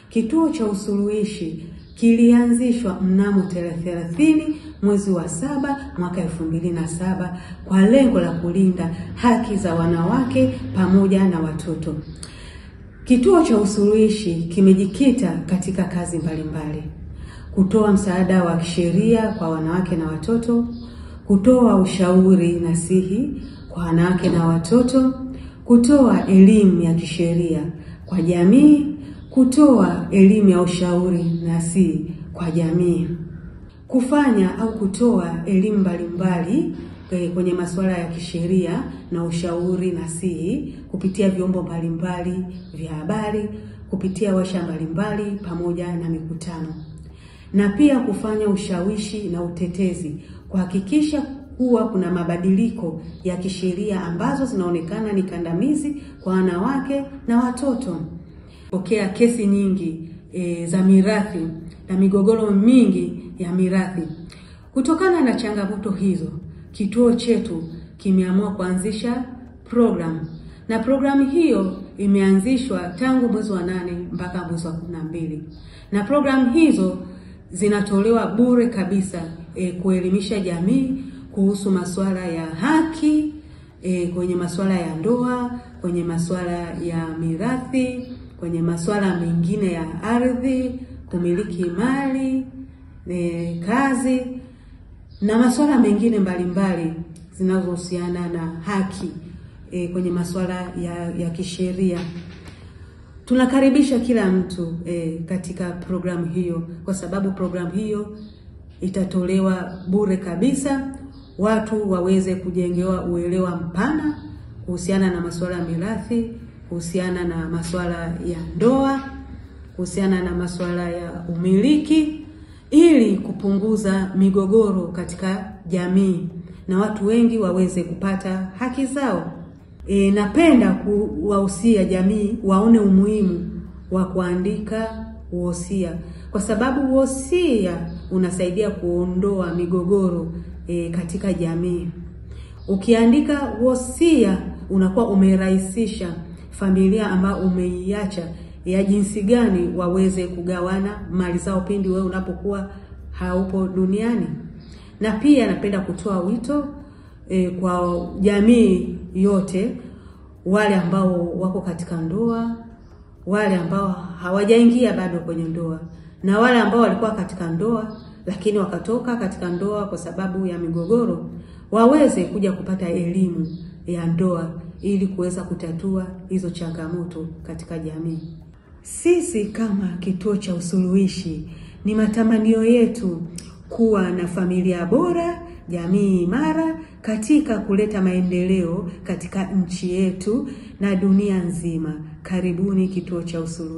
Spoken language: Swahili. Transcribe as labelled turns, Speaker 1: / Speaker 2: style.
Speaker 1: Kituo cha usuluhishi kilianzishwa mnamo tarehe 30 mwezi wa 7 mwaka 2007 kwa lengo la kulinda haki za wanawake pamoja na watoto. Kituo cha usuluhishi kimejikita katika kazi mbalimbali: kutoa msaada wa kisheria kwa wanawake na watoto, kutoa ushauri nasihi kwa wanawake na watoto, kutoa elimu ya kisheria kwa jamii, kutoa elimu ya ushauri nasihi kwa jamii, kufanya au kutoa elimu mbalimbali kwenye masuala ya kisheria na ushauri nasihi kupitia vyombo mbalimbali vya habari, kupitia washa mbalimbali pamoja na mikutano, na pia kufanya ushawishi na utetezi kuhakikisha kuwa kuna mabadiliko ya kisheria ambazo zinaonekana ni kandamizi kwa wanawake na watoto. Pokea kesi nyingi za mirathi na migogoro mingi ya mirathi. Kutokana na changamoto hizo, kituo chetu kimeamua kuanzisha program, na programu hiyo imeanzishwa tangu mwezi wa 8 mpaka mwezi wa 12. Na programu hizo zinatolewa bure kabisa kuelimisha jamii kuhusu masuala ya haki, kwenye masuala ya ndoa, kwenye masuala ya mirathi, kwenye masuala mengine ya ardhi, kumiliki mali, kazi na masuala mengine mbalimbali zinazohusiana na haki kwenye masuala ya kisheria. Tunakaribisha kila mtu katika programu hiyo, kwa sababu programu hiyo itatolewa bure kabisa, watu waweze kujengewa uelewa mpana kuhusiana na masuala ya mirathi, kuhusiana na masuala ya ndoa, kuhusiana na masuala ya umiliki, ili kupunguza migogoro katika jamii na watu wengi waweze kupata haki zao. Napenda kuwahusia jamii waone umuhimu wa kuandika wosia, kwa sababu wosia unasaidia kuondoa migogoro katika jamii. Ukiandika wosia unakuwa umerahisisha familia ambayo umeiacha ya jinsi gani waweze kugawana mali zao pindi wewe unapokuwa haupo duniani. Na pia napenda kutoa wito kwa jamii yote, wale ambao wako katika ndoa, wale ambao hawajaingia bado kwenye ndoa, na wale ambao walikuwa katika ndoa lakini wakatoka katika ndoa kwa sababu ya migogoro, waweze kuja kupata elimu ya ndoa ili kuweza kutatua hizo changamoto katika jamii. Sisi kama kituo cha usuluhishi, ni matamanio yetu kuwa na familia bora, jamii imara katika kuleta maendeleo katika nchi yetu na dunia nzima. Karibuni kituo cha usuluhishi.